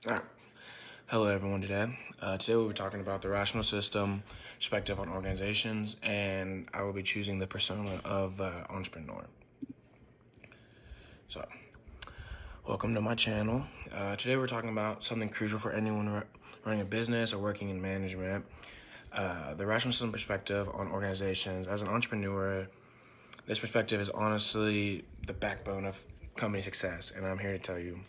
All right. Hello, everyone. Today we'll be talking about the rational system, perspective on organizations, and I will be choosing the persona of entrepreneur. So, welcome to my channel. Today we're talking about something crucial for anyone running a business or working in management. The rational system perspective on organizations. As an entrepreneur, this perspective is honestly the backbone of company success, and I'm here to tell you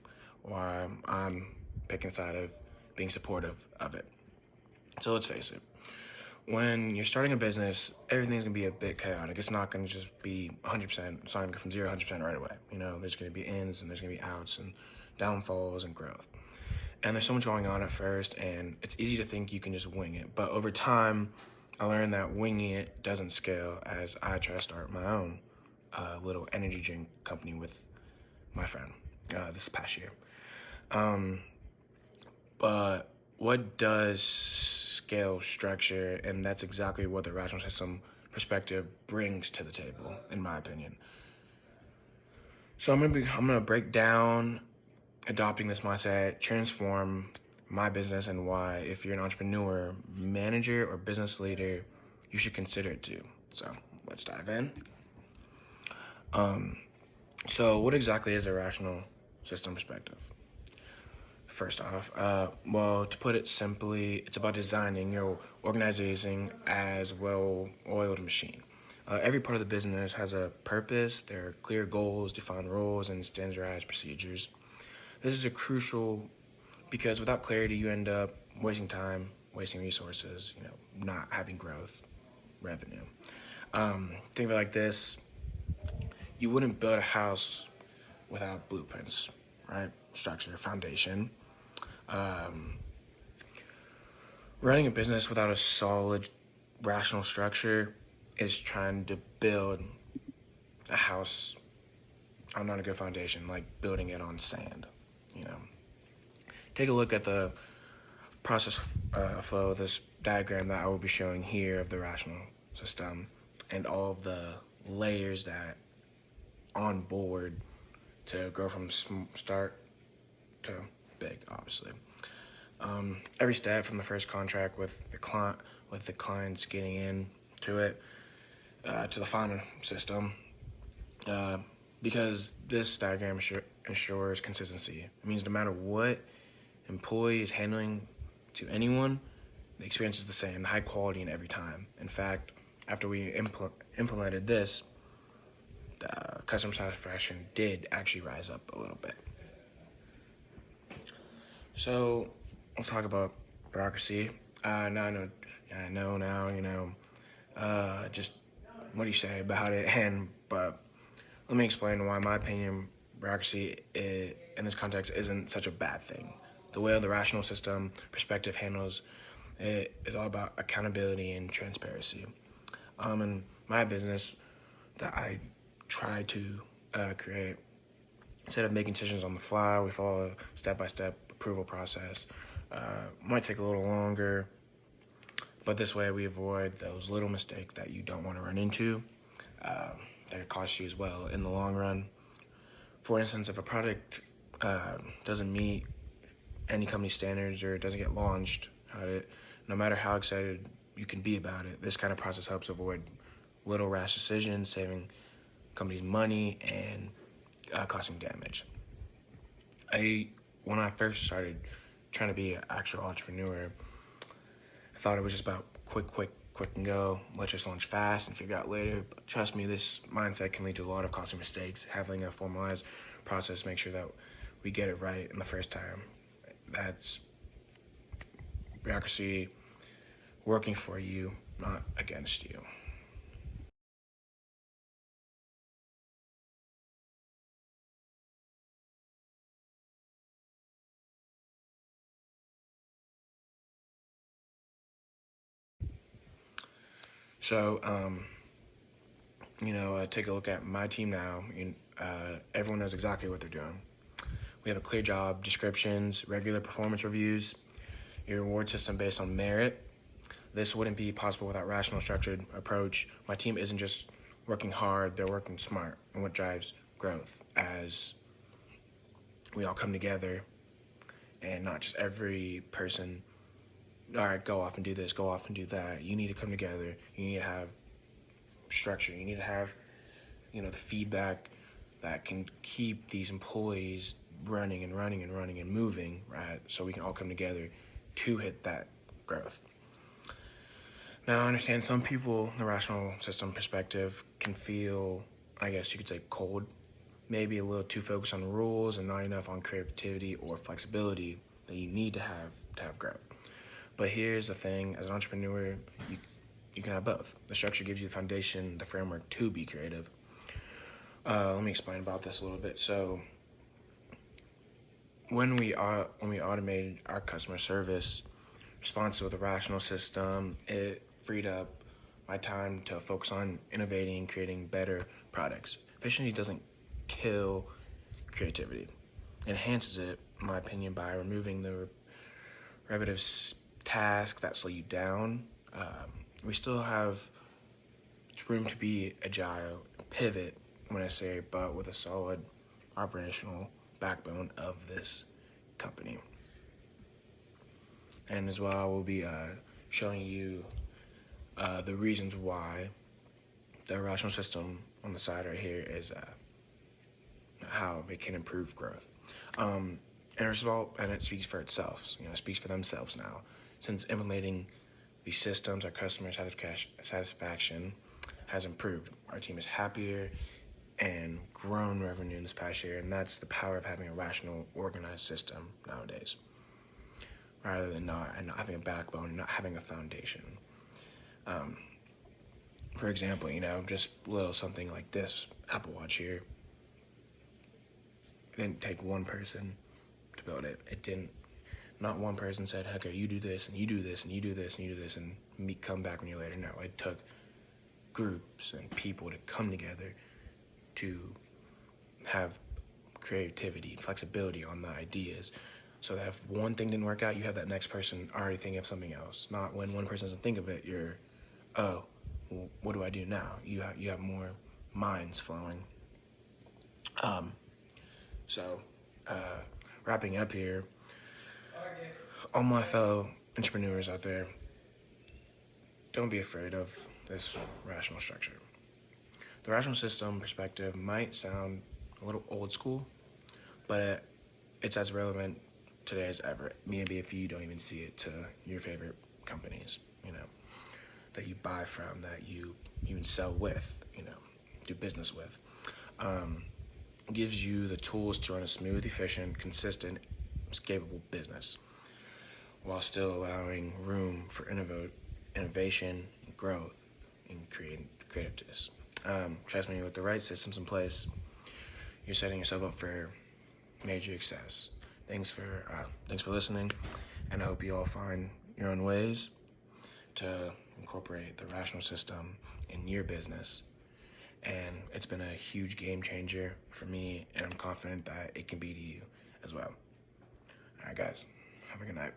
why I'm picking side of being supportive of it. So let's face it, when you're starting a business, everything's gonna be a bit chaotic. It's not gonna just be 100%, it's not gonna go from 0 to 100% right away. There's gonna be ins and there's gonna be outs and downfalls and growth. And there's so much going on at first, and it's easy to think you can just wing it. But over time, I learned that winging it doesn't scale as I try to start my own little energy drink company with my friend this past year. But what does scale structure, and that's exactly what the rational system perspective brings to the table, in my opinion. So I'm gonna break down adopting this mindset, transform my business, and why, if you're an entrepreneur, manager, or business leader, you should consider it too. So let's dive in. So what exactly is a rational system perspective? First off, to put it simply, it's about designing your organization as well-oiled machine. Every part of the business has a purpose. There are clear goals, defined roles, and standardized procedures. This is a crucial because without clarity, you end up wasting time, wasting resources, not having growth, revenue. Think of it like this: you wouldn't build a house without blueprints, right? Structure, foundation. Running a business without a solid, rational structure is trying to build a house on not a good foundation, like building it on sand. Take a look at the process flow, this diagram that I will be showing here of the rational system, and all of the layers that on board to grow from start to big, obviously. Every step from the first contract with the clients getting into it to the final system, because this diagram ensures consistency. It means no matter what employee is handling to anyone, the experience is the same, high quality in every time. In fact, after we implemented this, the customer satisfaction did actually rise up a little bit. So let's talk about bureaucracy. I know now, just what do you say about it? But let me explain why, in my opinion, bureaucracy in this context isn't such a bad thing. The way the rational system perspective handles it is all about accountability and transparency. In my business that I try to create, instead of making decisions on the fly, we follow a step-by-step approval process. Might take a little longer, but this way we avoid those little mistakes that you don't want to run into that cost you as well in the long run. For instance, if a product doesn't meet any company standards or doesn't get launched, no matter how excited you can be about it, this kind of process helps avoid little rash decisions, saving companies money and causing damage. When I first started trying to be an actual entrepreneur, I thought it was just about quick and go. Let's just launch fast and figure out later. But trust me, this mindset can lead to a lot of costly mistakes. Having a formalized process, make sure that we get it right in the first time. That's bureaucracy working for you, not against you. So, take a look at my team now. Everyone knows exactly what they're doing. We have a clear job descriptions, regular performance reviews, a reward system based on merit. This wouldn't be possible without rational, structured approach. My team isn't just working hard, they're working smart, and what drives growth as we all come together and not just every person, all right, go off and do this, go off and do that. You need to come together. You need to have structure. You need to have, the feedback that can keep these employees running and running and running and moving, right? So we can all come together to hit that growth. Now, I understand some people in the rational system perspective can feel, I guess you could say, cold, maybe a little too focused on rules and not enough on creativity or flexibility that you need to have growth. But here's the thing, as an entrepreneur, you can have both. The structure gives you the foundation, the framework to be creative. Let me explain about this a little bit. So when we automated our customer service response with a rational system, it freed up my time to focus on innovating and creating better products. Efficiency doesn't kill creativity. It enhances it, in my opinion, by removing the repetitive tasks that slow you down. We still have room to be agile, pivot, when I say, but with a solid operational backbone of this company. And as well, I will be showing you the reasons why the rational system on the side right here is how it can improve growth. And as well, and it speaks for itself. It speaks for themselves now. Since implementing these systems, our customer satisfaction has improved. Our team is happier and grown revenue in this past year, and that's the power of having a rational, organized system nowadays, rather than not having a backbone and not having a foundation. For example, just little something like this Apple Watch here. It didn't take one person to build it. Not one person said, okay, you do this, and you do this, and you do this, and you do this, and me come back when you're later. No, it took groups and people to come together to have creativity and flexibility on the ideas. So that if one thing didn't work out, you have that next person already thinking of something else. Not when one person doesn't think of it, you're, oh, well, what do I do now? You have more minds flowing. Wrapping up here, all my fellow entrepreneurs out there, don't be afraid of this rational structure. The rational system perspective might sound a little old school, but it's as relevant today as ever. Maybe if you don't even see it, to your favorite companies, that you buy from, that you even sell with, do business with. It gives you the tools to run a smooth, efficient, consistent, scalable business, while still allowing room for innovation, and growth, and creativeness. Trust me, with the right systems in place, you're setting yourself up for major success. Thanks for listening, and I hope you all find your own ways to incorporate the rational system in your business. And it's been a huge game changer for me, and I'm confident that it can be to you as well. All right, guys, have a good night.